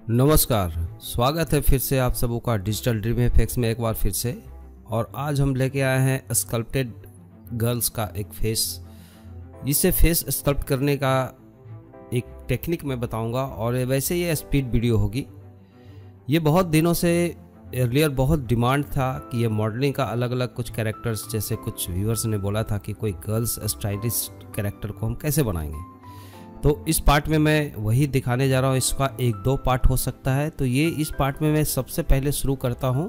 नमस्कार, स्वागत है फिर से आप सबों का डिजिटल ड्रीम इफेक्ट्स में एक बार फिर से। और आज हम लेके आए हैं स्कल्प्टेड गर्ल्स का एक फेस। इसे फेस स्कल्प्ट करने का एक टेक्निक मैं बताऊंगा और वैसे ये स्पीड वीडियो होगी। ये बहुत दिनों से अर्लियर बहुत डिमांड था कि ये मॉडलिंग का अलग अलग कुछ कैरेक्टर्स, जैसे कुछ व्यूअर्स ने बोला था कि कोई गर्ल्स स्टाइलिश कैरेक्टर को हम कैसे बनाएंगे। तो इस पार्ट में मैं वही दिखाने जा रहा हूँ। इसका एक दो पार्ट हो सकता है। तो ये इस पार्ट में मैं सबसे पहले शुरू करता हूँ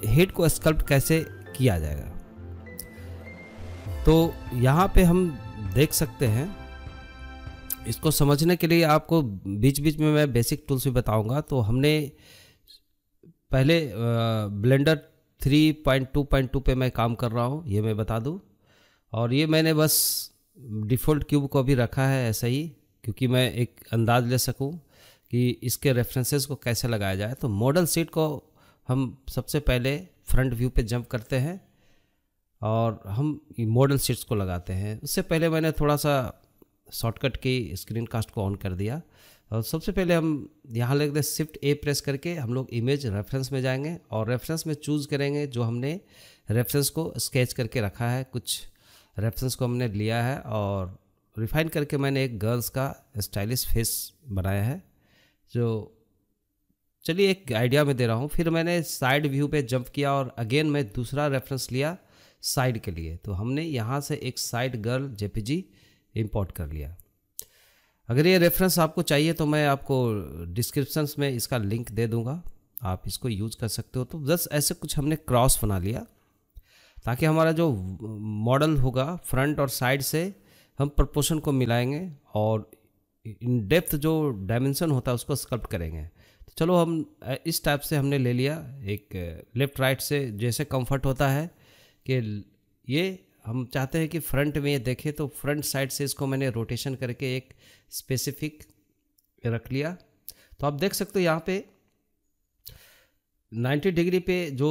हेड को स्कल्प्ट कैसे किया जाएगा। तो यहाँ पे हम देख सकते हैं, इसको समझने के लिए आपको बीच बीच में मैं बेसिक टूल्स भी बताऊंगा। तो हमने पहले ब्लेंडर 3.2.2 पे मैं काम कर रहा हूँ, ये मैं बता दूँ। और ये मैंने बस डिफ़ॉल्ट क्यूब को भी रखा है ऐसा ही, क्योंकि मैं एक अंदाज़ ले सकूं कि इसके रेफरेंसेस को कैसे लगाया जाए। तो मॉडल सीट को हम सबसे पहले फ्रंट व्यू पे जंप करते हैं और हम मॉडल सीट्स को लगाते हैं। उससे पहले मैंने थोड़ा सा शॉर्टकट की स्क्रीन कास्ट को ऑन कर दिया। और सबसे पहले हम यहाँ लिख दें शिफ्ट ए प्रेस करके हम लोग इमेज रेफरेंस में जाएंगे और रेफरेंस में चूज़ करेंगे जो हमने रेफरेंस को स्केच करके रखा है। कुछ रेफरेंस को हमने लिया है और रिफाइन करके मैंने एक गर्ल्स का स्टाइलिश फेस बनाया है। जो चलिए एक आइडिया में दे रहा हूँ। फिर मैंने साइड व्यू पे जंप किया और अगेन मैं दूसरा रेफरेंस लिया साइड के लिए। तो हमने यहाँ से एक साइड गर्ल जेपीजी इंपोर्ट कर लिया। अगर ये रेफरेंस आपको चाहिए तो मैं आपको डिस्क्रिप्शंस में इसका लिंक दे दूँगा, आप इसको यूज़ कर सकते हो। तो बस ऐसे कुछ हमने क्रॉस बना लिया ताकि हमारा जो मॉडल होगा फ्रंट और साइड से हम प्रोपोर्शन को मिलाएंगे और इन डेप्थ जो डायमेंशन होता है उसको स्कल्प्ट करेंगे। तो चलो हम इस टाइप से हमने ले लिया, एक लेफ़्ट राइट से जैसे कंफर्ट होता है कि ये हम चाहते हैं कि फ्रंट में ये देखे। तो फ्रंट साइड से इसको मैंने रोटेशन करके एक स्पेसिफिक रख लिया। तो आप देख सकते हो यहाँ पे 90 डिग्री पे जो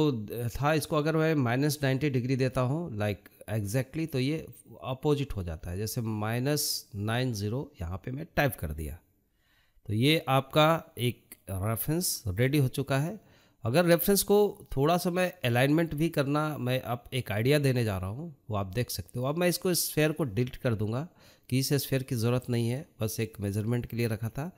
था, इसको अगर मैं -90 डिग्री देता हूँ लाइक एग्जैक्टली, तो ये अपोजिट हो जाता है। जैसे -90 यहाँ पे मैं टाइप कर दिया। तो ये आपका एक रेफरेंस रेडी हो चुका है। अगर रेफरेंस को थोड़ा सा मैं अलाइनमेंट भी करना, मैं अब एक आइडिया देने जा रहा हूँ, वो आप देख सकते हो। अब मैं इसको स्फेयर को डिलीट कर दूंगा कि इस स्फेयर की ज़रूरत नहीं है, बस एक मेजरमेंट के लिए रखा था।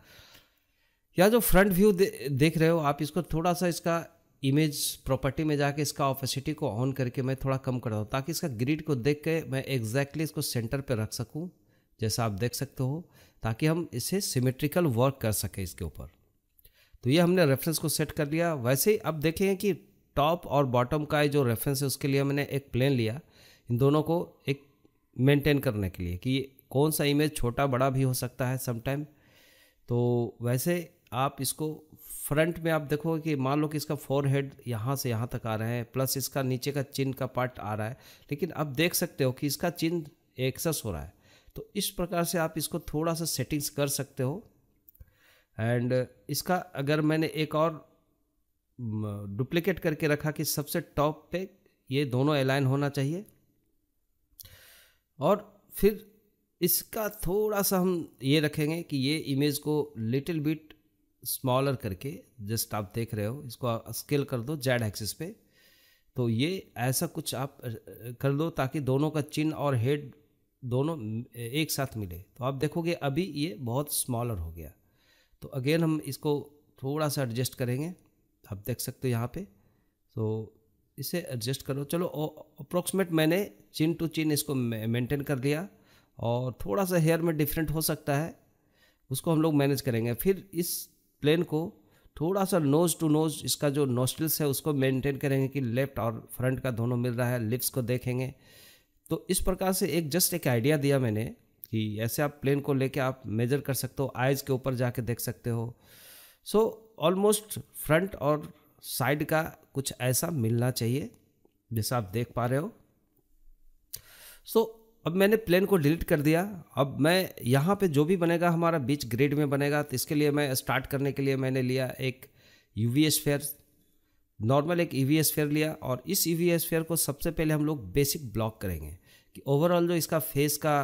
या जो फ्रंट व्यू देख रहे हो आप, इसको थोड़ा सा इसका इमेज प्रॉपर्टी में जाके इसका ऑपेसिटी को ऑन करके मैं थोड़ा कम कर दूँ ताकि इसका ग्रिड को देख के मैं एग्जैक्टली इसको सेंटर पे रख सकूँ, जैसा आप देख सकते हो, ताकि हम इसे सिमेट्रिकल वर्क कर सकें इसके ऊपर। तो ये हमने रेफरेंस को सेट कर लिया। वैसे ही अब देखें कि टॉप और बॉटम का जो रेफरेंस है उसके लिए मैंने एक प्लेन लिया, इन दोनों को एक मेंटेन करने के लिए कि कौन सा इमेज छोटा बड़ा भी हो सकता है समटाइम। तो वैसे आप इसको फ्रंट में आप देखोगे कि मान लो कि इसका फोरहेड यहाँ से यहाँ तक आ रहा है, प्लस इसका नीचे का चिन का पार्ट आ रहा है, लेकिन अब देख सकते हो कि इसका चिन एक्सेस हो रहा है। तो इस प्रकार से आप इसको थोड़ा सा सेटिंग्स कर सकते हो। एंड इसका अगर मैंने एक और डुप्लीकेट करके रखा कि सबसे टॉप पे ये दोनों अलाइन होना चाहिए, और फिर इसका थोड़ा सा हम ये रखेंगे कि ये इमेज को लिटिल बिट स्मॉलर करके, जस्ट आप देख रहे हो, इसको स्केल कर दो जेड एक्सिस पे। तो ये ऐसा कुछ आप कर दो ताकि दोनों का चिन और हेड दोनों एक साथ मिले। तो आप देखोगे अभी ये बहुत स्मॉलर हो गया। तो अगेन हम इसको थोड़ा सा एडजस्ट करेंगे, आप देख सकते हो यहाँ पे। तो इसे एडजस्ट करो। चलो अप्रोक्सीमेट मैंने चिन टू चिन इसको मेंटेन कर दिया, और थोड़ा सा हेयर में डिफरेंट हो सकता है, उसको हम लोग मैनेज करेंगे। फिर इस प्लेन को थोड़ा सा नोज टू नोज, इसका जो नोस्ट्रिल्स है उसको मेंटेन करेंगे कि लेफ्ट और फ्रंट का दोनों मिल रहा है। लिप्स को देखेंगे। तो इस प्रकार से एक आइडिया दिया मैंने कि ऐसे आप प्लेन को लेके आप मेजर कर सकते हो, आइज के ऊपर जाके देख सकते हो। सो ऑलमोस्ट फ्रंट और साइड का कुछ ऐसा मिलना चाहिए जैसा आप देख पा रहे हो। सो अब मैंने प्लेन को डिलीट कर दिया। अब मैं यहाँ पे जो भी बनेगा हमारा बीच ग्रिड में बनेगा। तो इसके लिए मैं स्टार्ट करने के लिए मैंने लिया एक यूवी स्फीयर, नॉर्मल एक ईवी स्फीयर लिया, और इस ईवी स्फीयर को सबसे पहले हम लोग बेसिक ब्लॉक करेंगे कि ओवरऑल जो इसका फेस का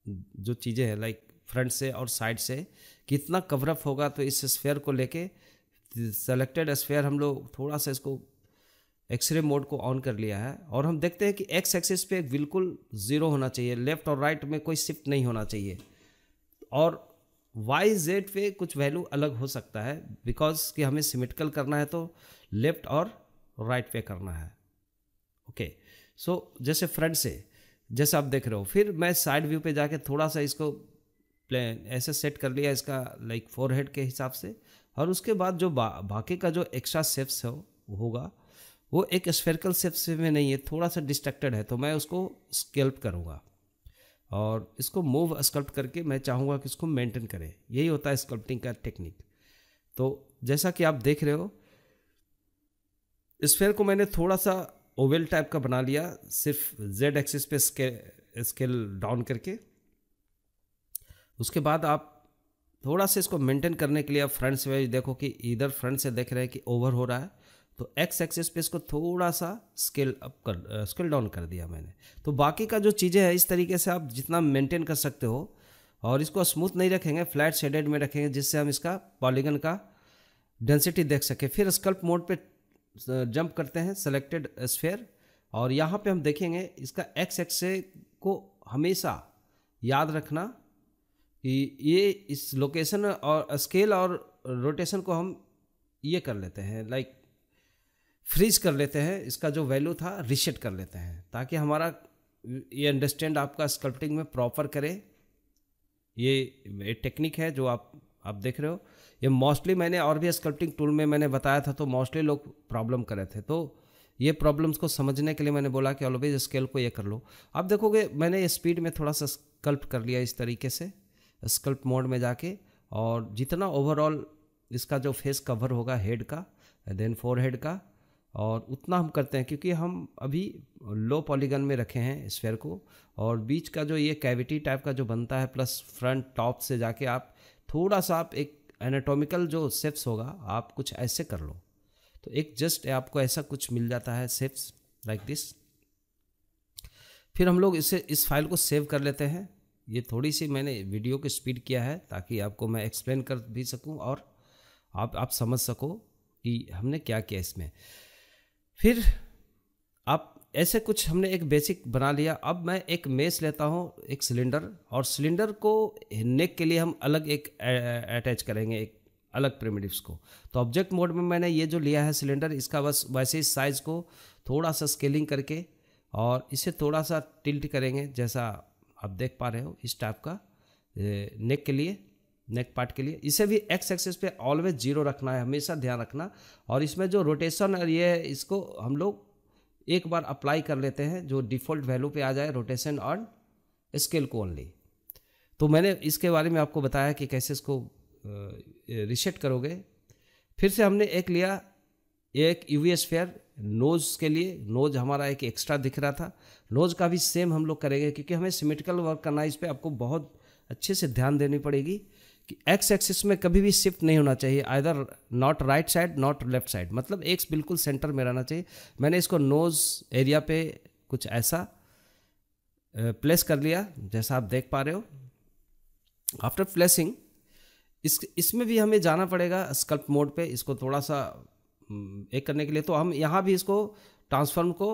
जो चीज़ें हैं, लाइक फ्रंट से और साइड से कितना कवरअप होगा। तो इस स्फेयर को लेके सेलेक्टेड स्फेयर हम लोग थोड़ा सा इसको एक्सरे मोड को ऑन कर लिया है, और हम देखते हैं कि एक्स एक्सिस पे बिल्कुल ज़ीरो होना चाहिए, लेफ़्ट और राइट में कोई शिफ्ट नहीं होना चाहिए, और वाई जेड पे कुछ वैल्यू अलग हो सकता है, बिकॉज कि हमें सिमेट्रिकल करना है तो लेफ़्ट और राइट पे करना है। ओके, सो जैसे फ्रंट से जैसे आप देख रहे हो, फिर मैं साइड व्यू पे जाके थोड़ा सा इसको प्लेन ऐसे सेट कर लिया इसका लाइक फोरहेड के हिसाब से, और उसके बाद जो बाकी का जो एक्स्ट्रा शेप्स होगा वो एक स्फेरिकल शेप्स में नहीं है, थोड़ा सा डिस्ट्रैक्टेड है, तो मैं उसको स्कल्प करूँगा और इसको मूव स्कल्प्ट करके मैं चाहूँगा कि इसको मेंटेन करें। यही होता है स्कल्प्टिंग का टेक्निक। तो जैसा कि आप देख रहे हो, स्फेयर को मैंने थोड़ा सा ओवल टाइप का बना लिया, सिर्फ जेड एक्सिस पे स्केल डाउन करके। उसके बाद आप थोड़ा सा इसको मेंटेन करने के लिए आप फ्रंट से देखो कि इधर फ्रंट से देख रहे हैं कि ओवर हो रहा है, तो एक्स एक्सिस पे इसको थोड़ा सा स्केल डाउन कर दिया मैंने। तो बाकी का जो चीज़ें हैं इस तरीके से आप जितना मेंटेन कर सकते हो, और इसको स्मूथ नहीं रखेंगे, फ्लैट शेडेड में रखेंगे, जिससे हम इसका पॉलीगन का डेंसिटी देख सके। फिर स्कल्प मोड पे जंप करते हैं सेलेक्टेड स्फेयर, और यहाँ पे हम देखेंगे इसका एक्स एक्सिस को हमेशा याद रखना कि ये इस लोकेशन और स्केल और रोटेशन को हम ये कर लेते हैं, लाइक फ्रीज कर लेते हैं, इसका जो वैल्यू था रीसेट कर लेते हैं, ताकि हमारा ये अंडरस्टैंड आपका स्कल्पटिंग में प्रॉपर करे। ये टेक्निक है जो आप देख रहे हो। ये मोस्टली मैंने और भी स्कल्पटिंग टूल में मैंने बताया था, तो मोस्टली लोग प्रॉब्लम कर रहे थे, तो ये प्रॉब्लम्स को समझने के लिए मैंने बोला कि ऑलवेज स्केल को ये कर लो। आप देखोगे मैंने स्पीड में थोड़ा सा स्कल्प कर लिया इस तरीके से स्कल्प मोड में जाके, और जितना ओवरऑल इसका जो फेस कवर होगा हेड का देन फोरहेड का, और उतना हम करते हैं क्योंकि हम अभी लो पॉलीगन में रखे हैं स्फेयर को, और बीच का जो ये कैविटी टाइप का जो बनता है प्लस फ्रंट टॉप से जाके आप थोड़ा सा आप एक एनाटॉमिकल जो शेप्स होगा आप कुछ ऐसे कर लो, तो एक जस्ट आपको ऐसा कुछ मिल जाता है शेप्स लाइक दिस। फिर हम लोग इस फाइल को सेव कर लेते हैं। ये थोड़ी सी मैंने वीडियो की स्पीड किया है ताकि आपको मैं एक्सप्लेन कर भी सकूं और आप समझ सको कि हमने क्या किया इसमें। फिर आप ऐसे कुछ हमने एक बेसिक बना लिया। अब मैं एक मेस लेता हूँ, एक सिलेंडर, और सिलेंडर को नेक के लिए हम अलग एक अटैच करेंगे एक अलग प्रिमिटिव्स को। तो ऑब्जेक्ट मोड में मैंने ये जो लिया है सिलेंडर, इसका बस वैसे ही साइज़ को थोड़ा सा स्केलिंग करके और इसे थोड़ा सा टिल्ट करेंगे, जैसा आप देख पा रहे हो इस टाइप का नेक के लिए, नेक पार्ट के लिए। इसे भी एक्स एक्सिस पे ऑलवेज जीरो रखना है, हमेशा ध्यान रखना। और इसमें जो रोटेशन और ये है, इसको हम लोग एक बार अप्लाई कर लेते हैं, जो डिफ़ॉल्ट वैल्यू पे आ जाए रोटेशन और स्केल को ओनली। तो मैंने इसके बारे में आपको बताया कि कैसे इसको रीसेट करोगे। फिर से हमने एक लिया, एक यूवी स्फीयर नोज़ के लिए। नोज़ हमारा एक एक्स्ट्रा दिख रहा था, नोज़ का भी सेम हम लोग करेंगे क्योंकि हमें सिमेट्रिकल वर्क करना है। इस पर आपको बहुत अच्छे से ध्यान देनी पड़ेगी कि एक्स एक्सिस में कभी भी शिफ्ट नहीं होना चाहिए, either not right side not left side, मतलब एक्स बिल्कुल सेंटर में रहना चाहिए। मैंने इसको नोज़ एरिया पे कुछ ऐसा प्लेस कर लिया जैसा आप देख पा रहे हो। आफ्टर प्लेसिंग इसमें भी हमें जाना पड़ेगा स्कल्प मोड पे, इसको थोड़ा सा एक करने के लिए। तो हम यहाँ भी इसको ट्रांसफॉर्म को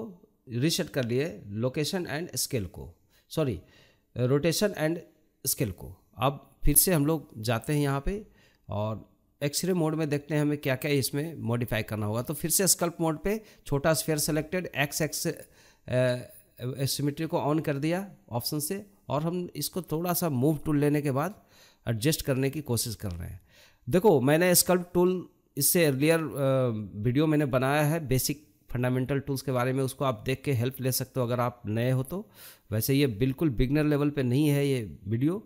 रीसेट कर लिए, लोकेशन एंड स्केल को, सॉरी रोटेशन एंड स्केल को। अब फिर से हम लोग जाते हैं यहाँ पे और एक्सरे मोड में देखते हैं हमें क्या क्या इसमें मॉडिफाई करना होगा। तो फिर से स्कल्प मोड पे छोटा sphere selected, x x symmetry को ऑन कर दिया ऑप्शन से, और हम इसको थोड़ा सा मूव टूल लेने के बाद एडजस्ट करने की कोशिश कर रहे हैं। देखो मैंने स्कल्प टूल इससे अर्लियर वीडियो मैंने बनाया है बेसिक फंडामेंटल टूल्स के बारे में, उसको आप देख के हेल्प ले सकते हो अगर आप नए हो तो। वैसे ये बिल्कुल बिगनर लेवल पे नहीं है ये वीडियो,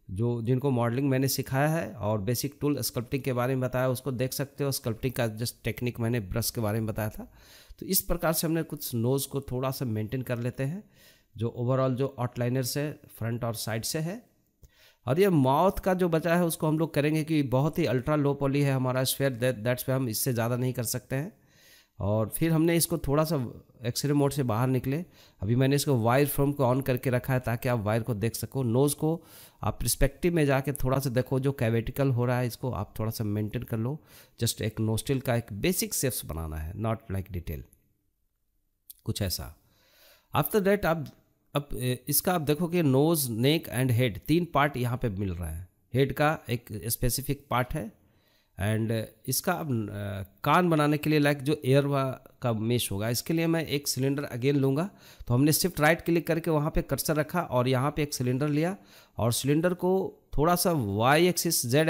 जो जिनको मॉडलिंग मैंने सिखाया है और बेसिक टूल स्कल्पटिंग के बारे में बताया उसको देख सकते हो। स्कल्पटिंग का जस्ट टेक्निक मैंने ब्रश के बारे में बताया था। तो इस प्रकार से हमने कुछ नोज़ को थोड़ा सा मेंटेन कर लेते हैं, जो ओवरऑल जो आउटलाइनर से फ्रंट और साइड से है। और ये माउथ का जो बचा है उसको हम लोग करेंगे कि बहुत ही अल्ट्रा लो पॉली है हमारा स्फीयर, दैट्स पे हम इससे ज़्यादा नहीं कर सकते हैं। और फिर हमने इसको थोड़ा सा एक्सरे मोड से बाहर निकले। अभी मैंने इसको वायर फ्रेम को ऑन करके रखा है ताकि आप वायर को देख सको। नोज़ को आप पर्सपेक्टिव में जाके थोड़ा सा देखो, जो कैविटिकल हो रहा है इसको आप थोड़ा सा मेंटेन कर लो। जस्ट एक नोस्ट्रिल का एक बेसिक शेप्स बनाना है, नॉट लाइक डिटेल, कुछ ऐसा। आफ्टर दैट अब इसका आप देखो कि nose, neck and head 3 part यहाँ पे मिल रहा है। हेड का एक स्पेसिफिक पार्ट है एंड इसका अब कान बनाने के लिए लाइक जो एयर का मेश होगा, इसके लिए मैं एक सिलेंडर अगेन लूँगा। तो हमने शिफ्ट राइट क्लिक करके वहाँ पे कर्सर रखा और यहाँ पे एक सिलेंडर लिया और सिलेंडर को थोड़ा सा जेड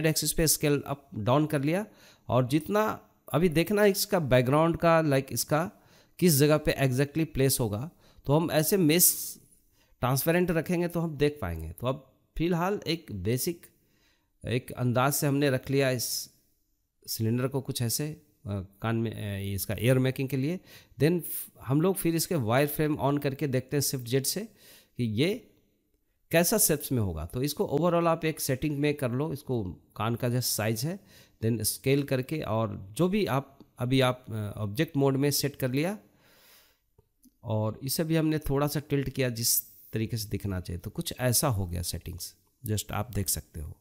एक्सिस पे स्केल अप डाउन कर लिया। और जितना अभी देखना इसका बैकग्राउंड का लाइक इसका किस जगह पे एग्जैक्टली प्लेस होगा, तो हम ऐसे मेश ट्रांसपेरेंट रखेंगे तो हम देख पाएंगे। तो अब फिलहाल एक बेसिक एक अंदाज से हमने रख लिया इस सिलेंडर को कुछ ऐसे कान में इसका एयर मेकिंग के लिए। देन हम लोग फिर इसके वायर फ्रेम ऑन करके देखते हैं शिफ्ट जेड से कि ये कैसा शेप्स में होगा। तो इसको ओवरऑल आप एक सेटिंग में कर लो, इसको कान का जैसा साइज है, देन स्केल करके और जो भी आप अभी आप ऑब्जेक्ट मोड में सेट कर लिया और इसे भी हमने थोड़ा सा टिल्ट किया जिस तरीके से दिखना चाहिए। तो कुछ ऐसा हो गया सेटिंग्स, जस्ट आप देख सकते हो।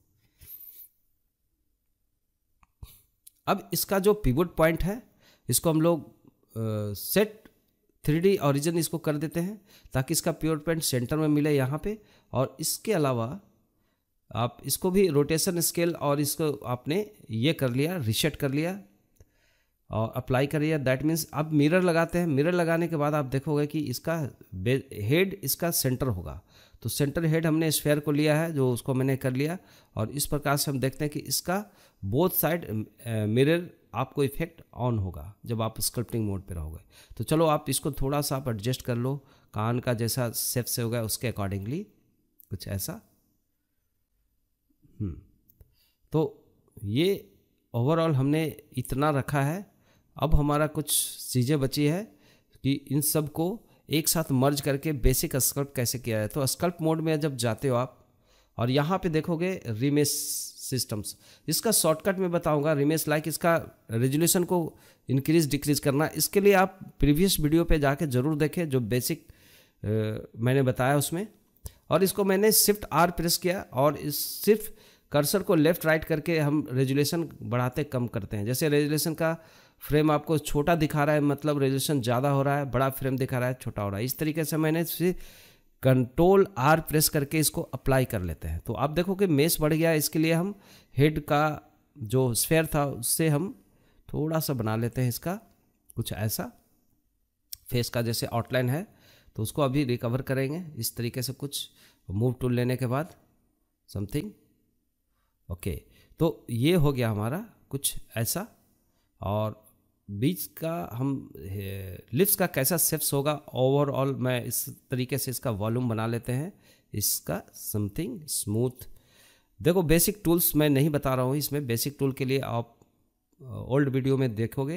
अब इसका जो पिवट पॉइंट है इसको हम लोग सेट 3D ओरिजिन इसको कर देते हैं ताकि इसका पिवट पॉइंट सेंटर में मिले यहाँ पे। और इसके अलावा आप इसको भी रोटेशन स्केल और इसको आपने ये कर लिया, रीसेट कर लिया और अप्लाई कर लिया। दैट मीन्स अब मिरर लगाते हैं। मिरर लगाने के बाद आप देखोगे कि इसका हेड इसका सेंटर होगा। तो सेंटर हेड हमने स्फेयर को लिया है, जो उसको मैंने कर लिया और इस प्रकार से हम देखते हैं कि इसका बोथ साइड मिरर आपको इफेक्ट ऑन होगा जब आप स्कल्पटिंग मोड पे रहोगे। तो चलो आप इसको थोड़ा सा आप एडजस्ट कर लो, कान का जैसा शेप से होगा उसके अकॉर्डिंगली कुछ ऐसा। तो ये ओवरऑल हमने इतना रखा है। अब हमारा कुछ चीज़ें बची है कि इन सब को एक साथ मर्ज करके बेसिक स्कल्प कैसे किया है। तो स्कल्प मोड में जब जाते हो आप और यहाँ पे देखोगे रिमेश सिस्टम्स, इसका शॉर्टकट में बताऊंगा। रिमेश लाइक इसका रेजोल्यूशन को इंक्रीज डिक्रीज करना, इसके लिए आप प्रीवियस वीडियो पे जाके ज़रूर देखें जो बेसिक मैंने बताया उसमें। और इसको मैंने शिफ्ट R प्रेस किया और इस सिर्फ कर्सर को लेफ्ट राइट करके हम रेजोल्यूशन बढ़ाते कम करते हैं। जैसे रेजोल्यूशन का फ्रेम आपको छोटा दिखा रहा है मतलब रेजोल्यूशन ज़्यादा हो रहा है, बड़ा फ्रेम दिखा रहा है छोटा हो रहा है। इस तरीके से मैंने कंट्रोल R प्रेस करके इसको अप्लाई कर लेते हैं। तो आप देखो कि मेश बढ़ गया। इसके लिए हम हेड का जो स्फेयर था उससे हम थोड़ा सा बना लेते हैं इसका कुछ ऐसा। फेस का जैसे आउटलाइन है तो उसको अभी रिकवर करेंगे इस तरीके से कुछ मूव टूल लेने के बाद समथिंग ओके। तो ये हो गया हमारा कुछ ऐसा। और बीच का हम लिप्स का कैसा शेप्स होगा ओवरऑल मैं इस तरीके से इसका वॉल्यूम बना लेते हैं, इसका समथिंग स्मूथ। देखो बेसिक टूल्स मैं नहीं बता रहा हूँ इसमें, बेसिक टूल के लिए आप ओल्ड वीडियो में देखोगे,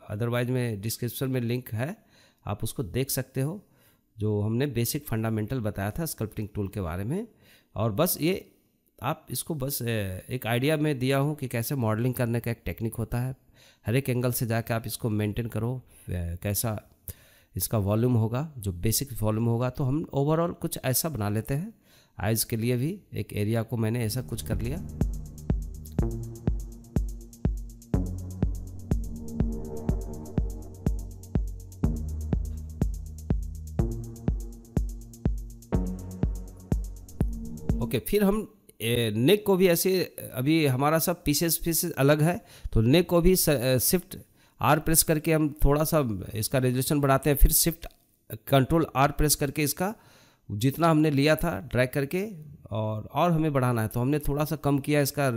अदरवाइज में डिस्क्रिप्शन में लिंक है, आप उसको देख सकते हो जो हमने बेसिक फंडामेंटल बताया था स्कल्पटिंग टूल के बारे में। और बस ये आप इसको बस एक आइडिया में दिया हूँ कि कैसे मॉडलिंग करने का एक टेक्निक होता है। हर एक एंगल से जाके आप इसको मेंटेन करो कैसा इसका वॉल्यूम होगा, जो बेसिक वॉल्यूम होगा। तो हम ओवरऑल कुछ ऐसा बना लेते हैं। आइज़ के लिए भी एक एरिया को मैंने ऐसा कुछ कर लिया। ओके, फिर हम नेक को भी ऐसे, अभी हमारा सब पीसेस अलग है तो नेक को भी शिफ्ट R प्रेस करके हम थोड़ा सा इसका रेजोल्यूशन बढ़ाते हैं। फिर शिफ्ट कंट्रोल R प्रेस करके इसका जितना हमने लिया था ड्रैग करके और हमें बढ़ाना है तो हमने थोड़ा सा कम किया इसका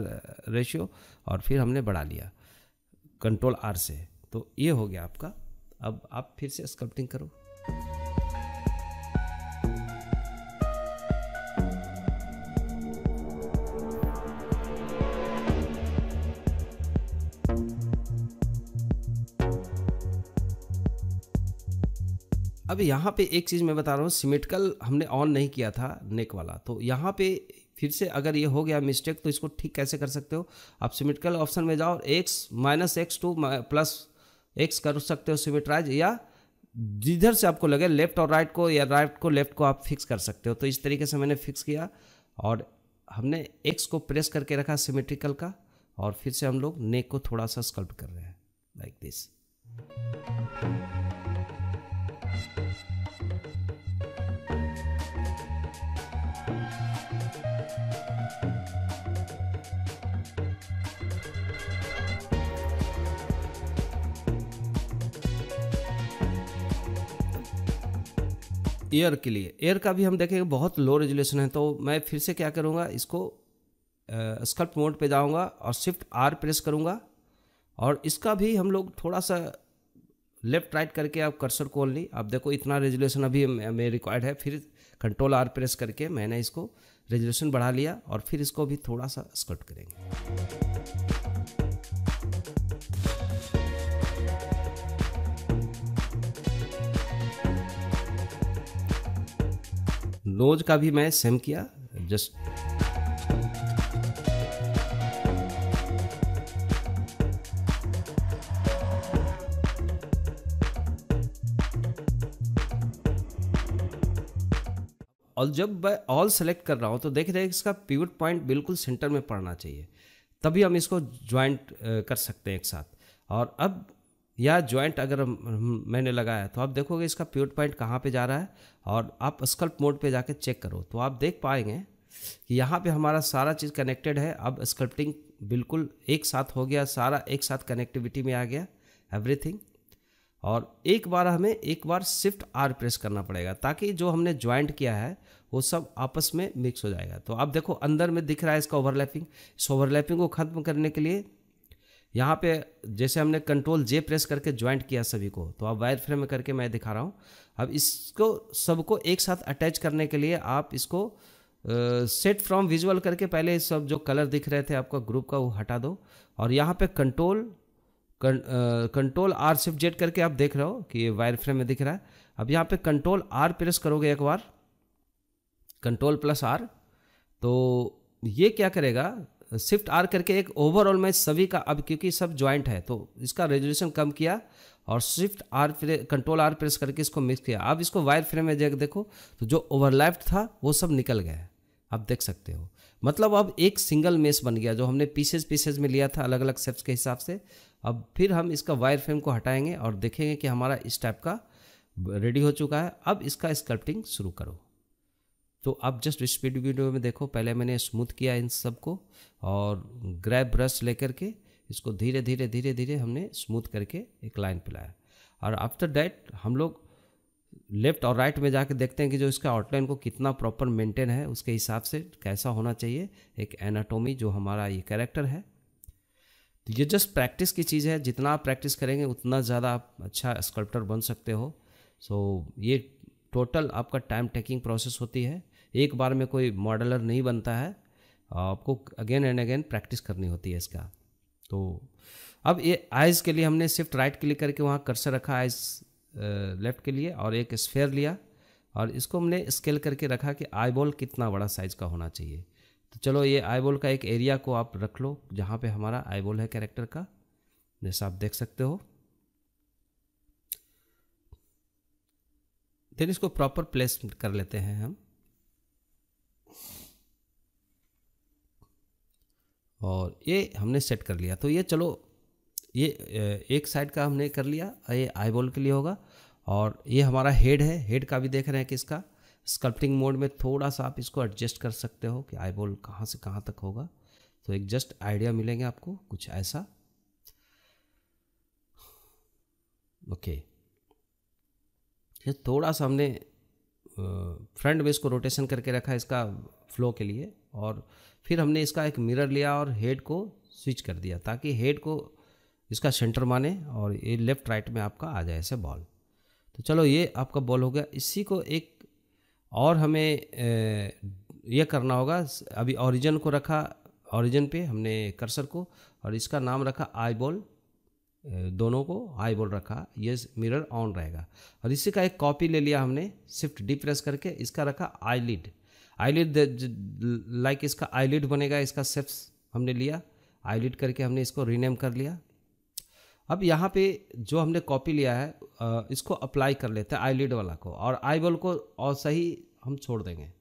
रेशियो और फिर हमने बढ़ा लिया कंट्रोल R से। तो ये हो गया आपका। अब आप फिर से स्कल्पटिंग करो। अब यहाँ पे एक चीज़ मैं बता रहा हूँ, सिमेट्रिकल हमने ऑन नहीं किया था नेक वाला, तो यहाँ पे फिर से अगर ये हो गया मिस्टेक तो इसको ठीक कैसे कर सकते हो, आप सिमेट्रिकल ऑप्शन में जाओ, x minus x two plus x कर सकते हो सिमेट्राइज, या जिधर से आपको लगे लेफ्ट और राइट को या राइट को लेफ्ट को आप फिक्स कर सकते हो। तो इस तरीके से मैंने फिक्स किया और हमने एक्स को प्रेस करके रखा सिमेट्रिकल का, और फिर से हम लोग नेक को थोड़ा सा स्कल्प्ट कर रहे हैं लाइक दिस। एयर के लिए, एयर का भी हम देखेंगे बहुत लो रेजोल्यूशन है, तो मैं फिर से क्या करूँगा, इसको स्कल्प्ट मोड पे जाऊँगा और शिफ्ट आर प्रेस करूँगा, और इसका भी हम लोग थोड़ा सा लेफ्ट राइट करके आप कर्सर को ओनली, आप देखो इतना रेजोल्यूशन अभी में रिक्वायर्ड है, फिर कंट्रोल आर प्रेस करके मैंने इसको रेजोल्यूशन बढ़ा लिया, और फिर इसको भी थोड़ा सा स्कल्प्ट करेंगे। नोज का भी मैं सेम किया, जस्ट और जब मैं ऑल सेलेक्ट कर रहा हूँ तो देख रहे हैं इसका पिवट पॉइंट बिल्कुल सेंटर में पड़ना चाहिए, तभी हम इसको ज्वाइंट कर सकते हैं एक साथ। और अब यह ज्वाइंट अगर मैंने लगाया तो आप देखोगे इसका पिवट पॉइंट कहाँ पे जा रहा है, और आप स्कल्प्ट मोड पे जाके चेक करो तो आप देख पाएंगे कि यहाँ पे हमारा सारा चीज़ कनेक्टेड है। अब स्कल्प्टिंग बिल्कुल एक साथ हो गया, सारा एक साथ कनेक्टिविटी में आ गया एवरीथिंग। और एक बार शिफ्ट आर प्रेस करना पड़ेगा ताकि जो हमने ज्वाइंट किया है वो सब आपस में मिक्स हो जाएगा। तो आप देखो अंदर में दिख रहा है इसका ओवरलैपिंग, इस ओवरलैपिंग को ख़त्म करने के लिए यहाँ पे जैसे हमने कंट्रोल जे प्रेस करके ज्वाइंट किया सभी को, तो आप वायर फ्रेम में करके मैं दिखा रहा हूँ। अब इसको सबको एक साथ अटैच करने के लिए आप इसको सेट फ्रॉम विजुअल करके पहले सब जो कलर दिख रहे थे आपका ग्रुप का वो हटा दो, और यहाँ पे कंट्रोल आर शिफ्ट जेड करके आप देख रहे हो कि ये वायर फ्रेम में दिख रहा है। अब यहाँ पे कंट्रोल आर प्रेस करोगे एक बार, कंट्रोल प्लस आर, तो ये क्या करेगा, शिफ्ट आर करके एक ओवरऑल में सभी का, अब क्योंकि सब ज्वाइंट है तो इसका रेजोल्यूशन कम किया, और shift R control R press करके इसको मिक्स किया। अब इसको वायर फ्रेम में देखो तो जो ओवरलैप था वो सब निकल गया है, आप देख सकते हो। मतलब अब एक सिंगल मेस बन गया, जो हमने पीसेज में लिया था अलग अलग शेप्स के हिसाब से। अब फिर हम इसका वायर फ्रेम को हटाएंगे और देखेंगे कि हमारा इस टाइप का रेडी हो चुका है। अब इसका स्कल्प्टिंग शुरू करो। तो आप जस्ट स्पीड वीडियो में देखो, पहले मैंने स्मूथ किया इन सब को, और ग्रैब ब्रश लेकर के इसको धीरे धीरे हमने स्मूथ करके एक लाइन पे लाया। और आफ्टर दैट हम लोग लेफ्ट और राइट में जाके देखते हैं कि जो इसका आउटलाइन को कितना प्रॉपर मेंटेन है, उसके हिसाब से कैसा होना चाहिए एक एनाटॉमी जो हमारा ये कैरेक्टर है। तो ये जस्ट प्रैक्टिस की चीज़ है, जितना आप प्रैक्टिस करेंगे उतना ज़्यादा आप अच्छा स्कल्प्टर बन सकते हो। सो ये टोटल आपका टाइम टेकिंग प्रोसेस होती है, एक बार में कोई मॉडलर नहीं बनता है, आपको अगेन एंड अगेन प्रैक्टिस करनी होती है इसका। तो अब ये आइज़ के लिए हमने शिफ्ट राइट क्लिक करके वहाँ कर्सर रखा आइज़ लेफ्ट के लिए, और एक स्फेयर लिया और इसको हमने स्केल करके रखा कि आई बॉल कितना बड़ा साइज़ का होना चाहिए। तो चलो ये आई बॉल का एक एरिया को आप रख लो जहाँ पे हमारा आई बॉल है कैरेक्टर का, जैसा आप देख सकते हो। देन इसको प्रॉपर प्लेस कर लेते हैं हम, और ये हमने सेट कर लिया। तो ये चलो ये एक साइड का हमने कर लिया, ये आई बॉल के लिए होगा। और ये हमारा हेड है, हेड का भी देख रहे हैं कि इसका स्कल्प्टिंग मोड में थोड़ा सा आप इसको एडजस्ट कर सकते हो कि आई बॉल कहाँ से कहाँ तक होगा। तो एक जस्ट आइडिया मिलेंगे आपको कुछ ऐसा। ओके, ये थोड़ा सा हमने फ्रंट में इसको रोटेशन करके रखा इसका फ्लो के लिए, और फिर हमने इसका एक मिरर लिया और हेड को स्विच कर दिया ताकि हेड को इसका सेंटर माने और ये लेफ्ट राइट में आपका आ जाए ऐसे बॉल। तो चलो ये आपका बॉल हो गया। इसी को एक और हमें ये करना होगा, अभी ओरिजिन को रखा, ओरिजिन पे हमने कर्सर को, और इसका नाम रखा आई बॉल, दोनों को आई बॉल रखा, ये मिरर ऑन रहेगा। और इसी का एक कॉपी ले लिया हमने, शिफ्ट डी प्रेस करके इसका रखा आई लिड। आईलिड लाइक इसका आईलिड बनेगा, इसका शेप्स हमने लिया, आईलिड करके हमने इसको रीनेम कर लिया। अब यहाँ पे जो हमने कॉपी लिया है इसको अप्लाई कर लेते हैं आईलिड वाला को, और आईबॉल को और सही हम छोड़ देंगे।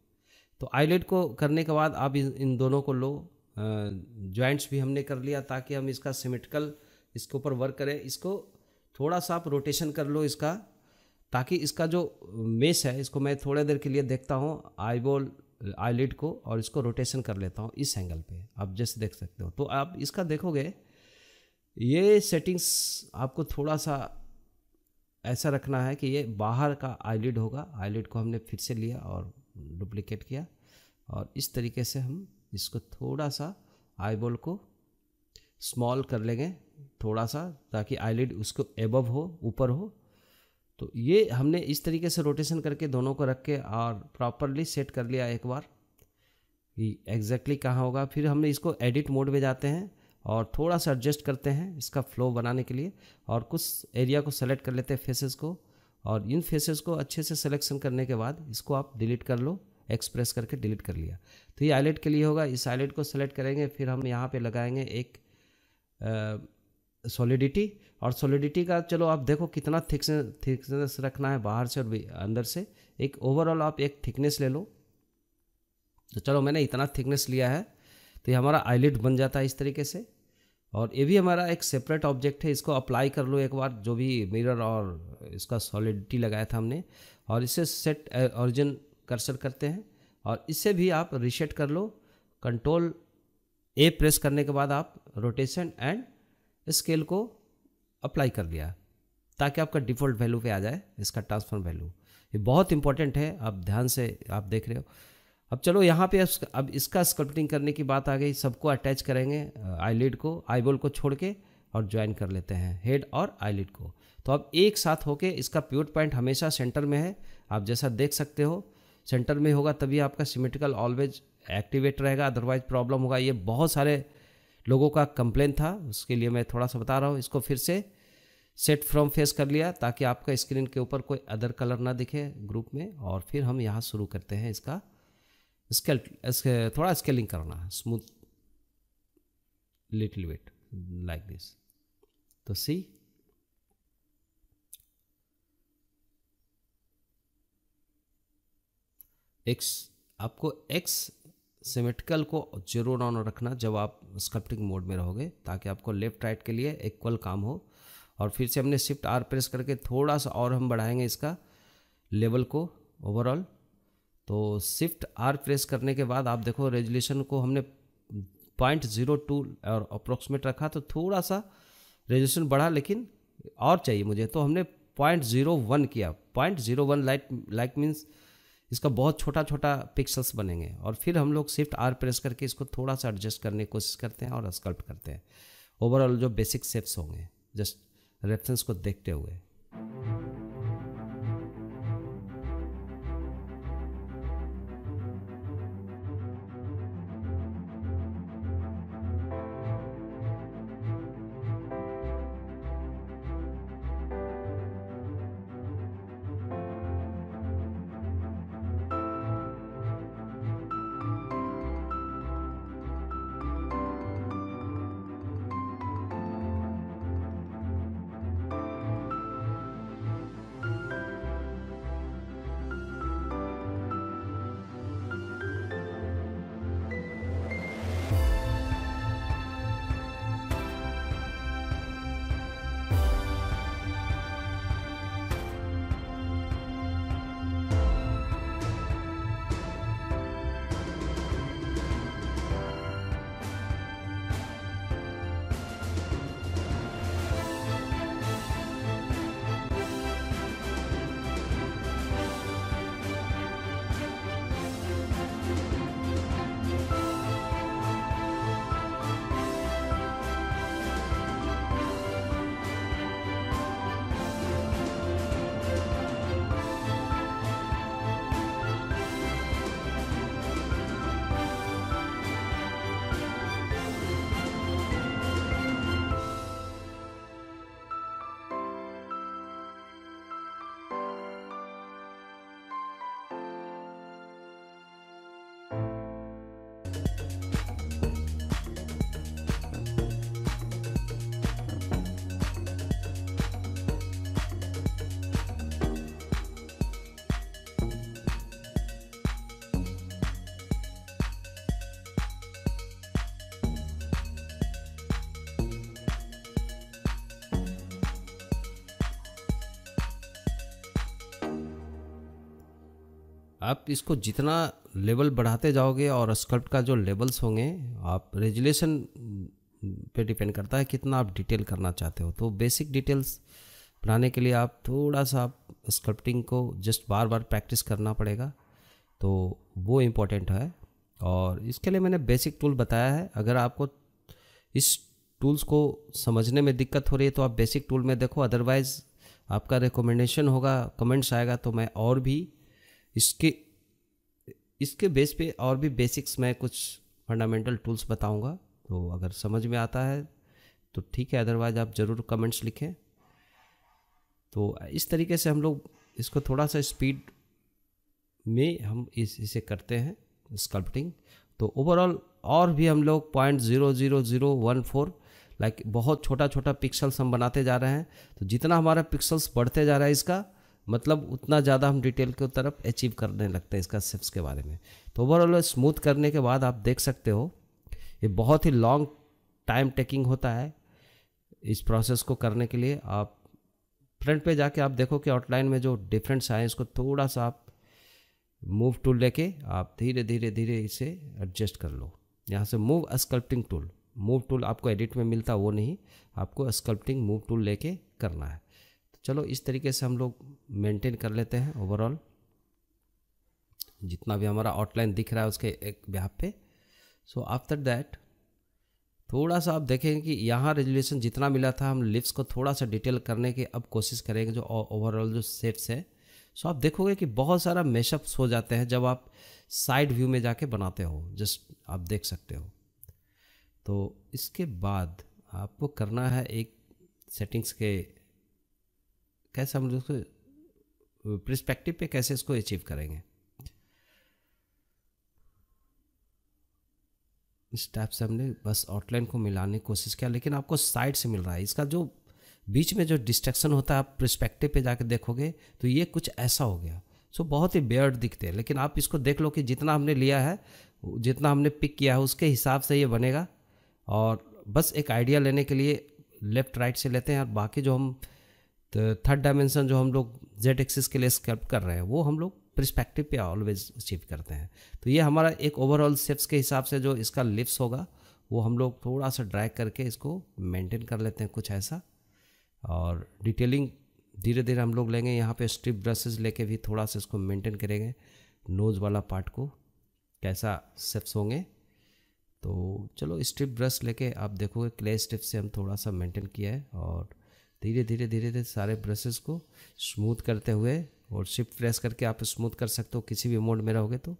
तो आईलिड को करने के बाद आप इन दोनों को लो, जॉइंट्स भी हमने कर लिया ताकि हम इसका सिमेट्रिकल इसके ऊपर वर्क करें। इसको थोड़ा सा आप रोटेशन कर लो इसका, ताकि इसका जो मेश है इसको मैं थोड़ी देर के लिए देखता हूँ आईबॉल आईलिड को, और इसको रोटेशन कर लेता हूँ इस एंगल पे, आप जैसे देख सकते हो। तो आप इसका देखोगे ये सेटिंग्स आपको थोड़ा सा ऐसा रखना है कि ये बाहर का आईलिड होगा। आईलिड को हमने फिर से लिया और डुप्लीकेट किया, और इस तरीके से हम इसको थोड़ा सा आईबॉल को स्मॉल कर लेंगे थोड़ा सा, ताकि आईलिड उसको एबव हो, ऊपर हो। तो ये हमने इस तरीके से रोटेशन करके दोनों को रख के और प्रॉपरली सेट कर लिया एक बार कि एग्जैक्टली कहाँ होगा। फिर हमने इसको एडिट मोड में जाते हैं और थोड़ा सा एडजस्ट करते हैं इसका फ्लो बनाने के लिए, और कुछ एरिया को सेलेक्ट कर लेते हैं फेसेस को, और इन फेसेस को अच्छे से सिलेक्शन करने के बाद इसको आप डिलीट कर लो, एक्सप्रेस करके डिलीट कर लिया। तो ये आईलिड के लिए होगा। इस आईलिड को सेलेक्ट करेंगे, फिर हम यहाँ पे लगाएंगे एक सॉलिडिटी, और सॉलिडिटी का चलो आप देखो कितना थिकनेस रखना है बाहर से और अंदर से। एक ओवरऑल आप एक थिकनेस ले लो। तो चलो मैंने इतना थिकनेस लिया है, तो ये हमारा आईलिड बन जाता है इस तरीके से। और ये भी हमारा एक सेपरेट ऑब्जेक्ट है, इसको अप्लाई कर लो एक बार, जो भी मिरर और इसका सॉलिडिटी लगाया था हमने, और इसे सेट ओरिजिन कर्सर करते हैं, और इससे भी आप रीसेट कर लो। कंट्रोल ए प्रेस करने के बाद आप रोटेशन एंड स्केल को अप्लाई कर दिया, ताकि आपका डिफ़ॉल्ट वैल्यू पे आ जाए इसका ट्रांसफॉर्म वैल्यू। ये बहुत इंपॉर्टेंट है, आप ध्यान से आप देख रहे हो। अब चलो यहाँ पे अब इसका स्कल्पटिंग करने की बात आ गई। सबको अटैच करेंगे आईलिड को, आईबॉल को छोड़ के, और ज्वाइन कर लेते हैं हेड और आईलिड को। तो अब एक साथ होके इसका पिवट पॉइंट हमेशा सेंटर में है, आप जैसा देख सकते हो सेंटर में होगा तभी आपका सिमेट्रिकल ऑलवेज एक्टिवेट रहेगा, अदरवाइज प्रॉब्लम होगा। ये बहुत सारे लोगों का कंप्लेन था, उसके लिए मैं थोड़ा सा बता रहा हूँ। इसको फिर से सेट फ्रॉम फेस कर लिया ताकि आपका स्क्रीन के ऊपर कोई अदर कलर ना दिखे ग्रुप में, और फिर हम यहाँ शुरू करते हैं इसका थोड़ा स्केलिंग करना, smooth little bit like this. तो सी एक्स, आपको एक्स सिमेट्रिकल को जरूर ऑन रखना जब आप स्कल्पटिंग मोड में रहोगे, ताकि आपको लेफ्ट राइट के लिए इक्वल काम हो। और फिर से हमने शिफ्ट आर प्रेस करके थोड़ा सा और हम बढ़ाएंगे इसका लेवल को ओवरऑल। तो शिफ्ट आर प्रेस करने के बाद आप देखो रेजोल्यूशन को हमने 0.02 और अप्रोक्सीमेट रखा, तो थोड़ा सा रेजोल्यूशन बढ़ा, लेकिन और चाहिए मुझे, तो हमने 0.01 किया। 0.01 लाइक मीन्स इसका बहुत छोटा छोटा पिक्सल्स बनेंगे। और फिर हम लोग शिफ्ट आर प्रेस करके इसको थोड़ा सा एडजस्ट करने की कोशिश करते हैं और स्कल्प्ट करते हैं ओवरऑल जो बेसिक शेप्स होंगे, जस्ट रेफरेंस को देखते हुए। आप इसको जितना लेवल बढ़ाते जाओगे और स्कल्प्ट का जो लेवल्स होंगे, आप रेजुलेशन पे डिपेंड करता है कितना आप डिटेल करना चाहते हो। तो बेसिक डिटेल्स बनाने के लिए आप थोड़ा सा आप स्कल्प्टिंग को जस्ट बार बार प्रैक्टिस करना पड़ेगा, तो वो इम्पोर्टेंट है। और इसके लिए मैंने बेसिक टूल बताया है। अगर आपको इस टूल्स को समझने में दिक्कत हो रही है तो आप बेसिक टूल में देखो, अदरवाइज़ आपका रिकमेंडेशन होगा, कमेंट्स आएगा तो मैं और भी इसके बेस पे और भी बेसिक्स में कुछ फंडामेंटल टूल्स बताऊंगा। तो अगर समझ में आता है तो ठीक है, अदरवाइज आप ज़रूर कमेंट्स लिखें। तो इस तरीके से हम लोग इसको थोड़ा सा स्पीड में हम इसे करते हैं स्कल्प्टिंग। तो ओवरऑल और भी हम लोग 0.00014 लाइक बहुत छोटा छोटा पिक्सल्स हम बनाते जा रहे हैं। तो जितना हमारा पिक्सल्स बढ़ते जा रहा है इसका मतलब उतना ज़्यादा हम डिटेल की तरफ अचीव करने लगते हैं इसका शेप्स के बारे में। तो ओवरऑल स्मूथ करने के बाद आप देख सकते हो ये बहुत ही लॉन्ग टाइम टेकिंग होता है इस प्रोसेस को करने के लिए। आप फ्रंट पे जाके आप देखो कि आउटलाइन में जो डिफरेंस आए इसको थोड़ा सा आप मूव टूल लेके आप धीरे धीरे धीरे इसे एडजस्ट कर लो। यहाँ से move sculpting tool, move tool आपको एडिट में मिलता वो नहीं, आपको स्कल्प्टिंग मूव टूल लेके करना है। तो चलो इस तरीके से हम लोग मेंटेन कर लेते हैं ओवरऑल जितना भी हमारा आउटलाइन दिख रहा है उसके एक ब्याह पे। सो आफ्टर दैट थोड़ा सा आप देखेंगे कि यहाँ रेजुलेशन जितना मिला था हम लिप्स को थोड़ा सा डिटेल करने की अब कोशिश करेंगे जो ओवरऑल जो शेप्स है। सो आप देखोगे कि बहुत सारा मैशअप्स हो जाते हैं जब आप साइड व्यू में जाके बनाते हो, जस्ट आप देख सकते हो। तो इसके बाद आपको करना है एक सेटिंग्स के कैसे हम उसको पर्सपेक्टिव पे कैसे इसको अचीव करेंगे। इस टाइप से हमने बस आउटलाइन को मिलाने की कोशिश किया, लेकिन आपको साइड से मिल रहा है। इसका जो बीच में जो डिस्ट्रैक्शन होता है आप पर्सपेक्टिव पे जाके देखोगे तो ये कुछ ऐसा हो गया। सो बहुत ही बेयर्ड दिखते हैं, लेकिन आप इसको देख लो कि जितना हमने लिया है, जितना हमने पिक किया है उसके हिसाब से ये बनेगा। और बस एक आइडिया लेने के लिए लेफ़्ट राइट से लेते हैं, और बाकी जो हम थर्ड डायमेंशन जो हम लोग जेड एक्सिस के लिए स्कल्प्ट कर रहे हैं वो हम लोग पर्सपेक्टिव पे ऑलवेज अचीव करते हैं। तो ये हमारा एक ओवरऑल शेप्स के हिसाब से जो इसका लिप्स होगा वो हम लोग थोड़ा सा ड्रैग करके इसको मेंटेन कर लेते हैं कुछ ऐसा। और डिटेलिंग धीरे धीरे हम लोग लेंगे, यहाँ पे स्ट्रिप ब्रशेस लेके भी थोड़ा सा इसको मेंटेन करेंगे, नोज़ वाला पार्ट को कैसा शेप्स होंगे। तो चलो स्ट्रिप ब्रश लेके आप देखोगे क्ले स्ट्रिप से हम थोड़ा सा मेंटेन किया है, और धीरे धीरे धीरे धीरे सारे ब्रशेस को स्मूथ करते हुए, और शिफ्ट प्रेस करके आप स्मूथ कर सकते हो किसी भी मोड में रहोगे। तो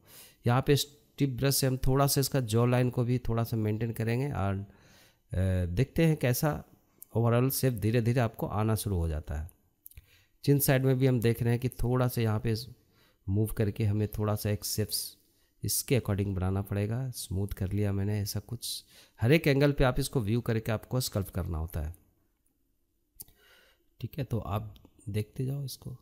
यहाँ पे स्ट्रिप ब्रश से हम थोड़ा सा इसका जॉ लाइन को भी थोड़ा सा मेंटेन करेंगे, और देखते हैं कैसा ओवरऑल शेप धीरे धीरे आपको आना शुरू हो जाता है। चिन साइड में भी हम देख रहे हैं कि थोड़ा सा यहाँ पे मूव करके हमें थोड़ा सा एक शेप्स इसके अकॉर्डिंग बनाना पड़ेगा। स्मूथ कर लिया मैंने, ऐसा कुछ हर एक एंगल पे आप इसको व्यू करके आपको स्कल्प्ट करना होता है। ठीक है, तो आप देखते जाओ इसको।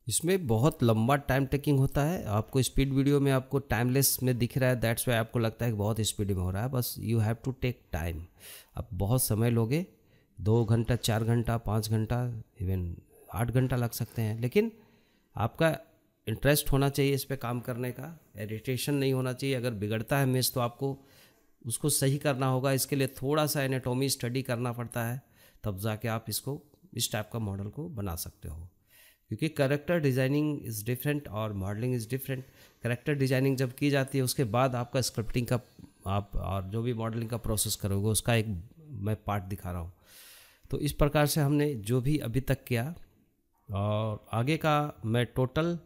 इसमें बहुत लंबा टाइम टेकिंग होता है। आपको स्पीड वीडियो में आपको टाइमलेस में दिख रहा है, दैट्स वाई आपको लगता है कि बहुत स्पीड में हो रहा है। बस you have to take time. आप बहुत समय लोगे, 2 घंटा, 4 घंटा, 5 घंटा, इवन 8 घंटा लग सकते हैं, लेकिन आपका इंटरेस्ट होना चाहिए इस पर काम करने का, इरिटेशन नहीं होना चाहिए। अगर बिगड़ता है मेज तो आपको उसको सही करना होगा, इसके लिए थोड़ा सा एनाटॉमी स्टडी करना पड़ता है, तब जाके आप इसको इस टाइप का मॉडल को बना सकते हो। क्योंकि करेक्टर डिज़ाइनिंग इज़ डिफरेंट और modelling is different. Character designing जब की जाती है उसके बाद आपका स्क्रिप्टिंग का आप और जो भी मॉडलिंग का प्रोसेस करोगे उसका एक मैं पार्ट दिखा रहा हूँ। तो इस प्रकार से हमने जो भी अभी तक किया, और आगे का मैं टोटल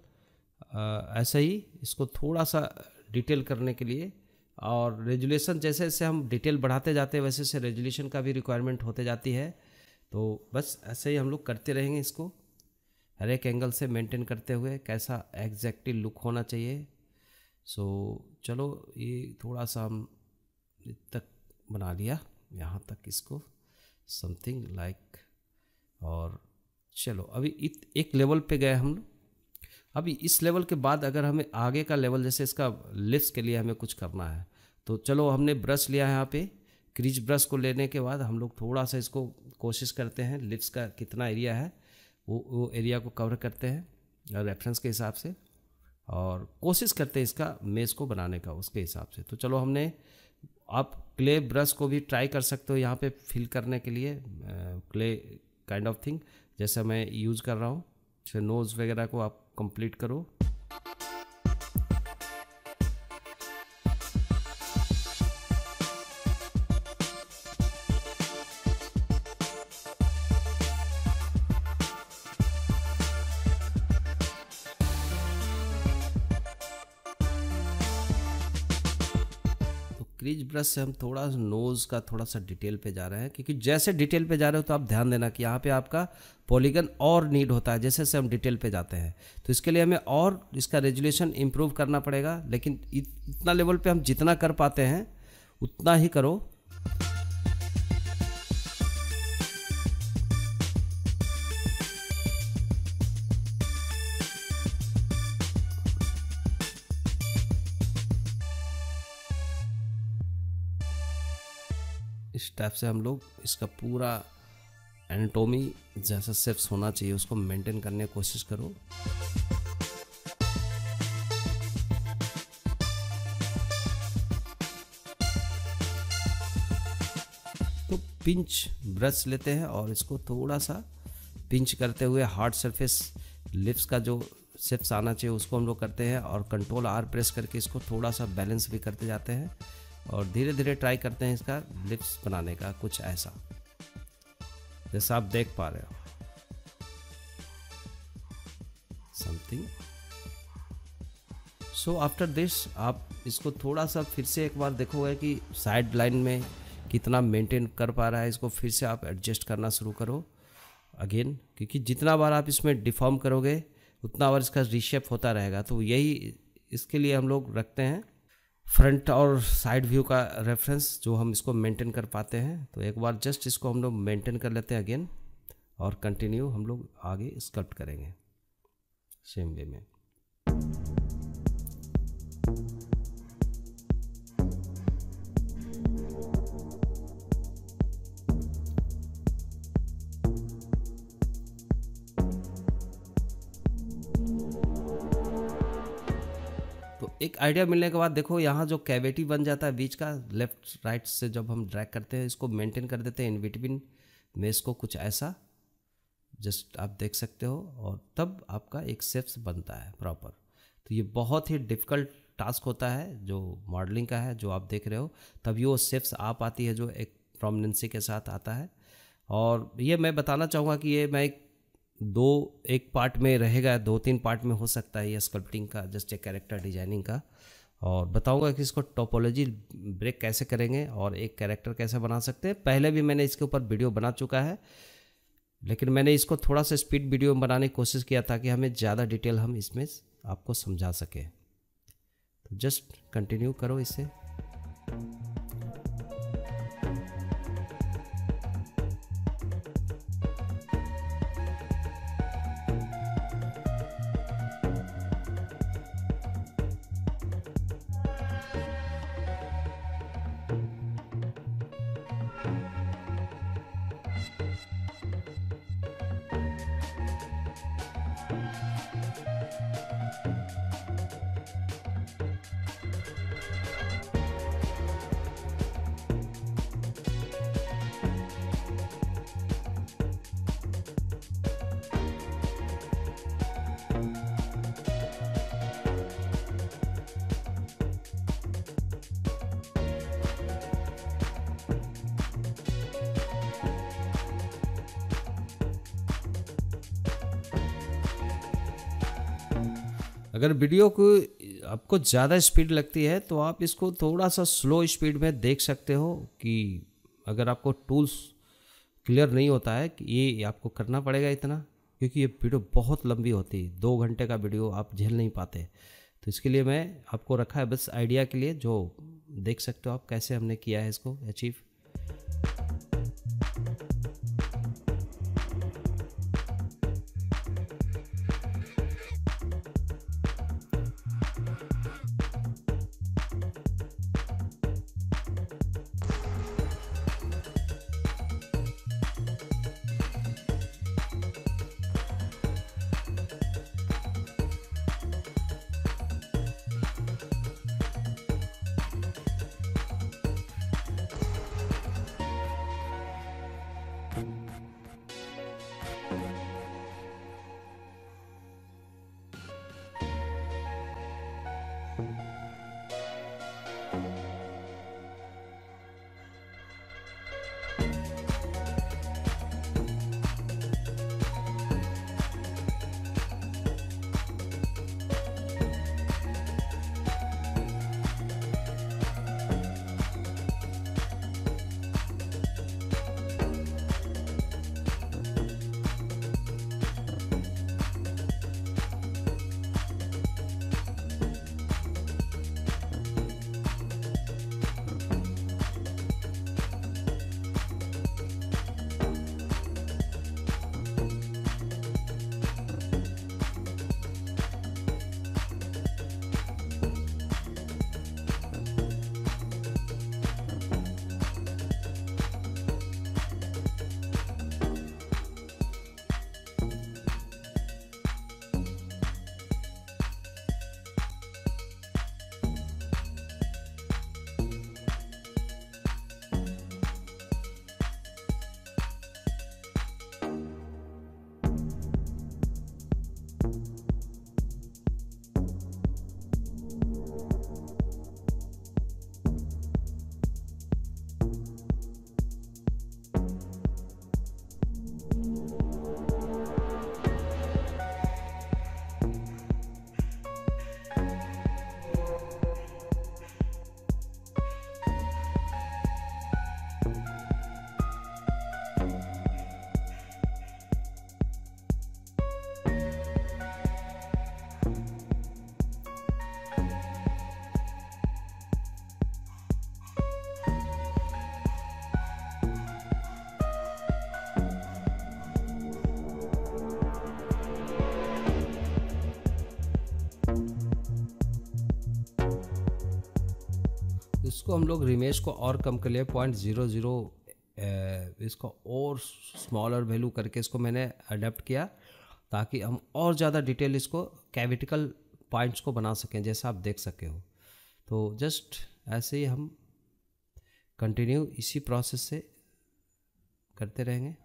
ऐसे ही इसको थोड़ा सा डिटेल करने के लिए, और रेजुलेशन जैसे जैसे हम डिटेल बढ़ाते जाते हैं वैसे से रेजुलेशन का भी रिक्वायरमेंट होते जाती है। तो बस ऐसे ही हम लोग करते रहेंगे इसको। हर एक एंगल से मेंटेन करते हुए कैसा एग्जैक्टली लुक होना चाहिए। सो चलो ये थोड़ा सा हम तक बना लिया, यहाँ तक इसको समथिंग लाइक। और चलो अभी एक लेवल पे गए हम लोग। अभी इस लेवल के बाद अगर हमें आगे का लेवल, जैसे इसका लिप्स के लिए हमें कुछ करना है, तो चलो हमने ब्रश लिया है यहाँ पे। क्रीज ब्रश को लेने के बाद हम लोग थोड़ा सा इसको कोशिश करते हैं, लिप्स का कितना एरिया है वो एरिया को कवर करते हैं रेफरेंस के हिसाब से, और कोशिश करते हैं इसका मेज को बनाने का उसके हिसाब से। तो चलो हमने, आप क्ले ब्रश को भी ट्राई कर सकते हो यहाँ पे फिल करने के लिए, क्ले काइंड ऑफ थिंग जैसा मैं यूज़ कर रहा हूँ। जैसे नोज़ वगैरह को आप कंप्लीट करो। क्रीज ब्रश से हम थोड़ा नोज़ का थोड़ा सा डिटेल पे जा रहे हैं, क्योंकि जैसे डिटेल पे जा रहे हो तो आप ध्यान देना कि यहाँ पे आपका पॉलीगन और नीड होता है जैसे जैसे हम डिटेल पे जाते हैं। तो इसके लिए हमें और इसका रेजुलेशन इम्प्रूव करना पड़ेगा, लेकिन इतना लेवल पे हम जितना कर पाते हैं उतना ही करो। इस टाइप से हम लोग इसका पूरा एनाटॉमी जैसा शेप्स होना चाहिए उसको मेंटेन करने की कोशिश करो। तो पिंच ब्रश लेते हैं और इसको थोड़ा सा पिंच करते हुए हार्ड सरफेस लिप्स का जो शेप्स आना चाहिए उसको हम लोग करते हैं, और कंट्रोल आर प्रेस करके इसको थोड़ा सा बैलेंस भी करते जाते हैं, और धीरे धीरे ट्राई करते हैं इसका लिप्स बनाने का कुछ ऐसा जैसा आप देख पा रहे हो समथिंग। सो आफ्टर दिस आप इसको थोड़ा सा फिर से एक बार देखोगे कि साइड लाइन में कितना मेंटेन कर पा रहा है, इसको फिर से आप एडजस्ट करना शुरू करो अगेन, क्योंकि जितना बार आप इसमें डिफॉर्म करोगे उतना बार इसका रीशेप होता रहेगा। तो यही इसके लिए हम लोग रखते हैं फ्रंट और साइड व्यू का रेफरेंस जो हम इसको मेंटेन कर पाते हैं। तो एक बार जस्ट इसको हम लोग मेंटेन कर लेते हैं अगेन, और कंटिन्यू हम लोग आगे स्कल्प्ट करेंगे सेम वे में। एक आइडिया मिलने के बाद देखो यहाँ जो कैविटी बन जाता है बीच का, लेफ्ट राइट से जब हम ड्रैग करते हैं इसको मेंटेन कर देते हैं इन बिटवीन में, इसको कुछ ऐसा जस्ट आप देख सकते हो, और तब आपका एक शेप्स बनता है प्रॉपर। तो ये बहुत ही डिफ़िकल्ट टास्क होता है जो मॉडलिंग का है, जो आप देख रहे हो, तभी वो शेप्स आ पाती है जो एक प्रोमिनेंसी के साथ आता है। और ये मैं बताना चाहूँगा कि ये मैं एक पार्ट में रहेगा, 2-3 पार्ट में हो सकता है ये स्कल्पटिंग का, जस्ट एक कैरेक्टर डिजाइनिंग का, और बताऊंगा कि इसको टोपोलॉजी ब्रेक कैसे करेंगे और एक कैरेक्टर कैसे बना सकते हैं। पहले भी मैंने इसके ऊपर वीडियो बना चुका है, लेकिन मैंने इसको थोड़ा सा स्पीड वीडियो में बनाने की कोशिश किया ताकि हमें ज़्यादा डिटेल हम इसमें आपको समझा सकें। तो जस्ट कंटिन्यू करो इसे। अगर वीडियो को आपको ज़्यादा स्पीड लगती है तो आप इसको थोड़ा सा स्लो स्पीड में देख सकते हो, कि अगर आपको टूल्स क्लियर नहीं होता है कि ये आपको करना पड़ेगा इतना, क्योंकि ये वीडियो बहुत लंबी होती है, 2 घंटे का वीडियो आप झेल नहीं पाते। तो इसके लिए मैं आपको रखा है बस आइडिया के लिए, जो देख सकते हो आप कैसे हमने किया है इसको अचीव। इसको हम लोग रिमेश को और कम कर लिए 0.00, इसको और स्मॉलर वैल्यू करके इसको मैंने अडेप्ट किया ताकि हम और ज़्यादा डिटेल इसको कैविटिकल पॉइंट्स को बना सकें, जैसा आप देख सके हो। तो जस्ट ऐसे ही हम कंटिन्यू इसी प्रोसेस से करते रहेंगे।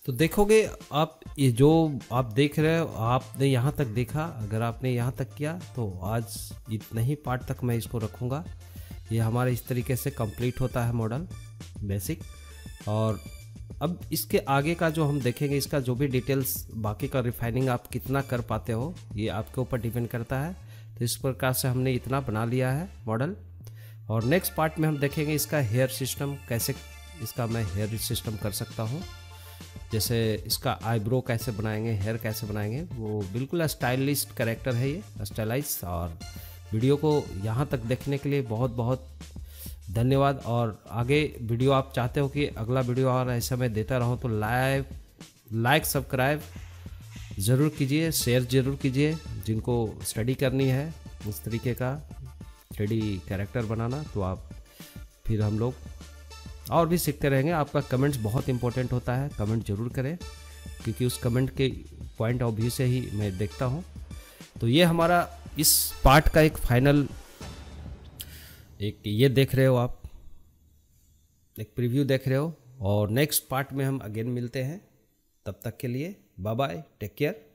तो देखोगे आप, ये जो आप देख रहे हो, आपने यहाँ तक देखा, अगर आपने यहाँ तक किया तो आज इतना ही पार्ट तक मैं इसको रखूँगा। ये हमारा इस तरीके से कंप्लीट होता है मॉडल बेसिक। और अब इसके आगे का जो हम देखेंगे, इसका जो भी डिटेल्स बाकी का रिफाइनिंग आप कितना कर पाते हो ये आपके ऊपर डिपेंड करता है। तो इस प्रकार से हमने इतना बना लिया है मॉडल। और नेक्स्ट पार्ट में हम देखेंगे इसका हेयर सिस्टम, कैसे इसका मैं हेयर सिस्टम कर सकता हूँ, जैसे इसका आईब्रो कैसे बनाएंगे, हेयर कैसे बनाएंगे। वो बिल्कुल स्टाइलिश कैरेक्टर है ये, स्टाइलाइज। और वीडियो को यहाँ तक देखने के लिए बहुत बहुत धन्यवाद। और आगे वीडियो आप चाहते हो कि अगला वीडियो और ऐसा मैं देता रहूँ तो लाइक सब्सक्राइब ज़रूर कीजिए, शेयर ज़रूर कीजिए। जिनको स्टडी करनी है उस तरीके का 3D कैरेक्टर बनाना, तो आप फिर हम लोग और भी सीखते रहेंगे। आपका कमेंट्स बहुत इंपॉर्टेंट होता है, कमेंट जरूर करें, क्योंकि उस कमेंट के पॉइंट ऑफ व्यू से ही मैं देखता हूँ। तो ये हमारा इस पार्ट का एक फाइनल, एक ये देख रहे हो आप, एक प्रीव्यू देख रहे हो। और नेक्स्ट पार्ट में हम अगेन मिलते हैं, तब तक के लिए बाय बाय, टेक केयर।